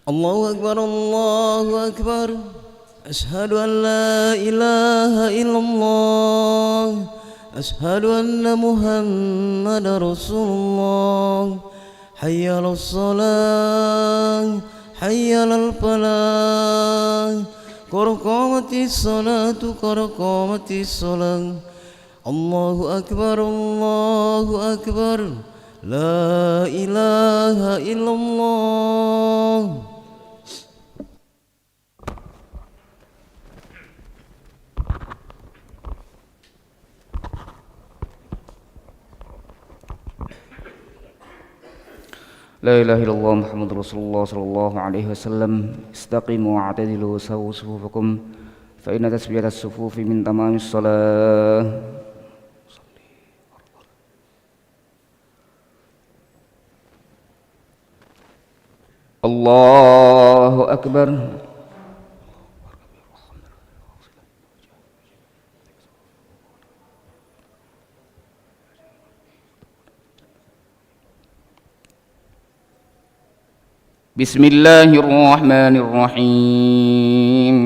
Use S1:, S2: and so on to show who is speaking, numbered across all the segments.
S1: الله أكبر الله أكبر أشهد أن لا إله إلا الله أشهد أن محمدا رسول الله حي على الصلاة حي على الفلاح قد قامت الصلاة قد قامت الصلاة الله أكبر الله أكبر لا إله إلا الله
S2: لا إله إلا الله محمد رسول الله صلى الله عليه وسلم استقيموا واعتدلوا وسووا صفوفكم فإن تسبية الصفوف من تمام الصلاة الله أكبر بسم الله الرحمن الرحيم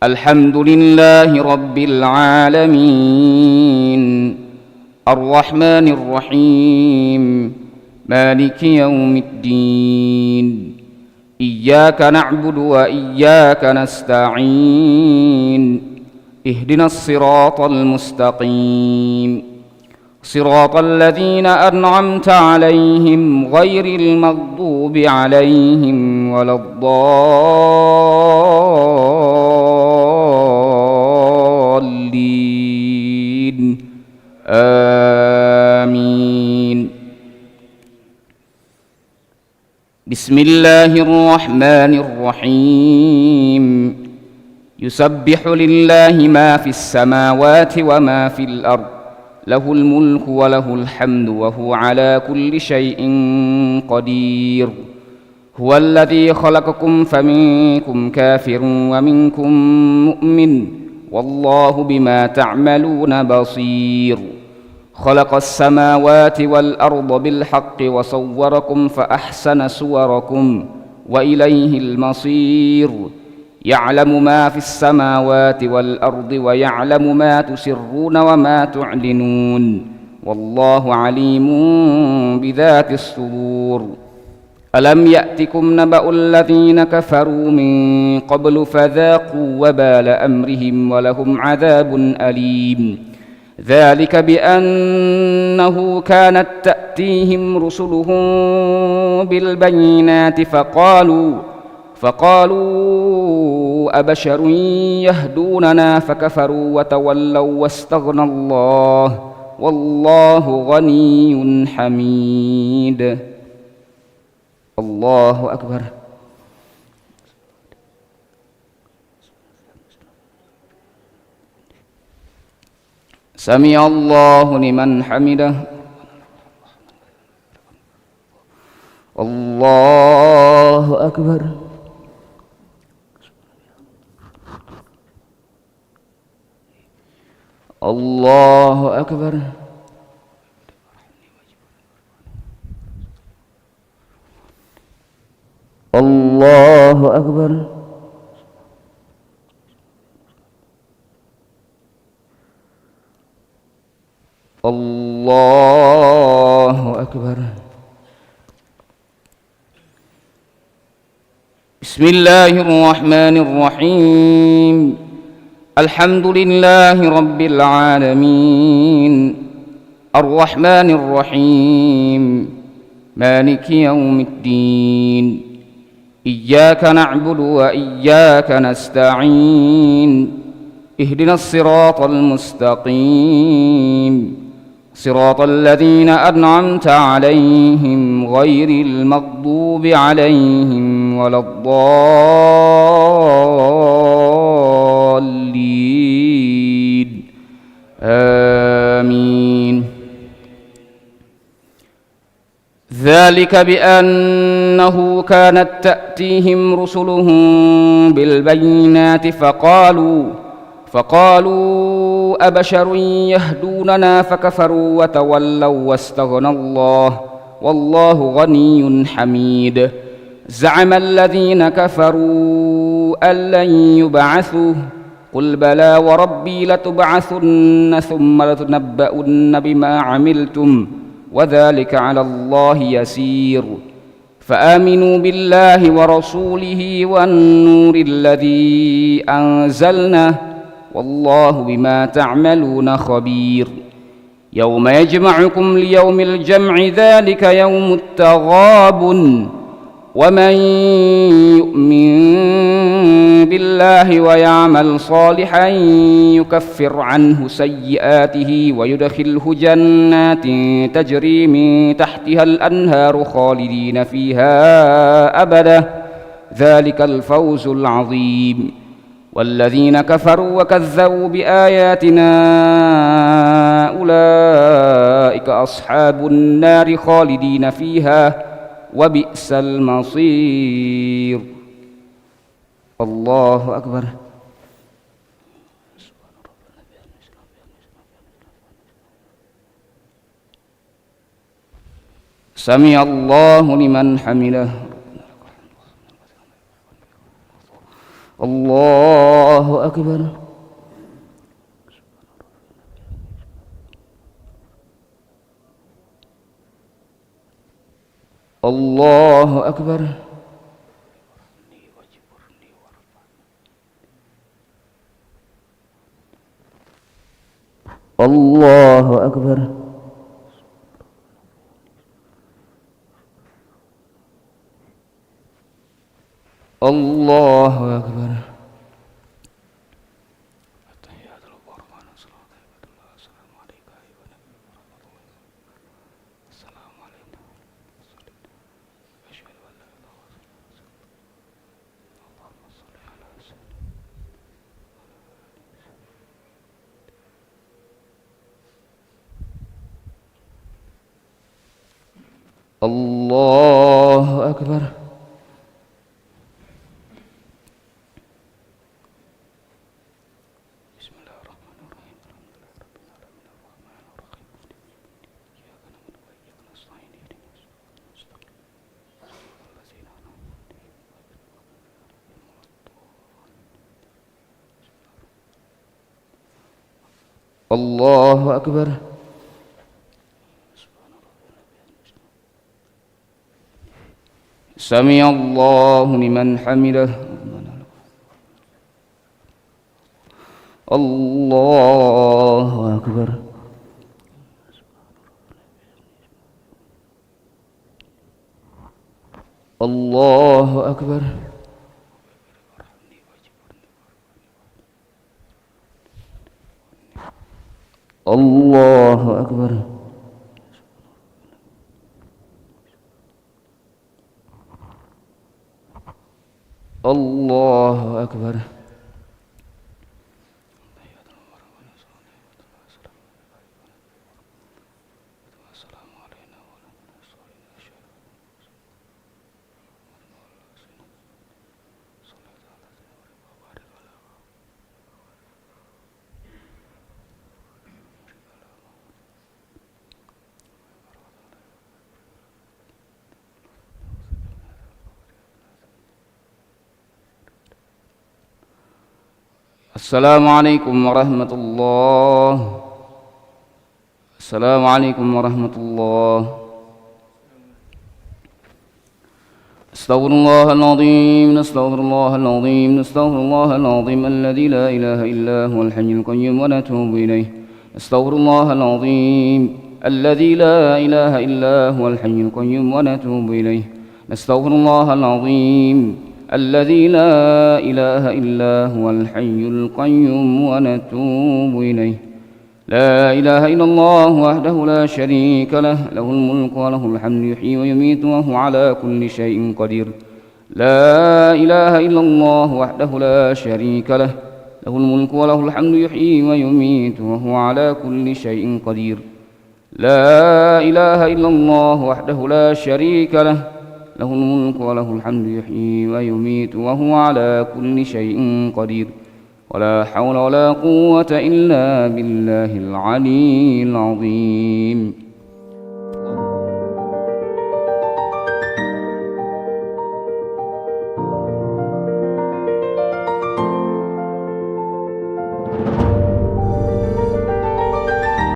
S2: الحمد لله رب العالمين الرحمن الرحيم مالك يوم الدين إياك نعبد وإياك نستعين اهدنا الصراط المستقيم صراط الذين أنعمت عليهم غير المغضوب عليهم ولا الضالين آمين بسم الله الرحمن الرحيم يسبح لله ما في السماوات وما في الأرض له الملك وله الحمد وهو على كل شيء قدير هو الذي خلقكم فمنكم كافر ومنكم مؤمن والله بما تعملون بصير خلق السماوات والأرض بالحق وصوركم فأحسن صوركم وإليه المصير يعلم ما في السماوات والأرض ويعلم ما تسرون وما تعلنون والله عليم بذات الصدور ألم يأتكم نبأ الذين كفروا من قبل فذاقوا وبال أمرهم ولهم عذاب أليم ذلك بأنه كانت تأتيهم رسلهم بالبينات فقالوا أبشر يهدوننا فكفروا وتولوا واستغنى الله والله غني حميد الله أكبر سمع الله لمن حمده الله أكبر الله أكبر الله أكبر الله أكبر بسم الله الرحمن الرحيم الحمد لله رب العالمين الرحمن الرحيم مالك يوم الدين إياك نعبد وإياك نستعين اهدنا الصراط المستقيم صراط الذين أنعمت عليهم غير المغضوب عليهم ولا الضالين آمين ذلك بأنه كانت تأتيهم رسلهم بالبينات فقالوا أبشر يهدوننا فكفروا وتولوا واستغنى الله والله غني حميد زعم الذين كفروا أن لن يبعثوا قل بلى وربي لتبعثن ثم لتنبؤن بما عملتم وذلك على الله يسير فآمنوا بالله ورسوله والنور الذي أنزلنا والله بما تعملون خبير يوم يجمعكم ليوم الجمع ذلك يوم التغابن ومن يؤمن بالله ويعمل صالحا يكفر عنه سيئاته ويدخله جنات تجري من تحتها الأنهار خالدين فيها أبدا ذلك الفوز العظيم والذين كفروا وكذبوا بآياتنا أولئك أصحاب النار خالدين فيها وبئس المصير الله أكبر سمع الله لمن حمده الله أكبر الله أكبر الله أكبر الله أكبر الله أكبر بسم الله الرحمن الرحيم الله أكبر سمع الله لمن حمده الله أكبر الله أكبر الله أكبر الله أكبر السلام عليكم ورحمة الله السلام عليكم ورحمة الله استغفر الله العظيم نستغفر الله العظيم نستغفر الله العظيم الذي لا إله إلا هو الحي القيوم ونتوب إليه استغفر الله العظيم الذي لا إله إلا هو الحي القيوم ونتوب إليه نستغفر الله العظيم الذي لا إله إلا هو الحي القيوم ونتوب إليه لا إله إلا الله وحده لا شريك له له الملك وله الحمد يحيي ويميت وهو على كل شيء قدير لا إله إلا الله وحده لا شريك له له الملك وله الحمد يحيي ويميت وهو على كل شيء قدير لا إله إلا الله وحده لا شريك له له الملك وله الحمد يحيي ويميت وهو على كل شيء قدير ولا حول ولا قوة إلا بالله العلي العظيم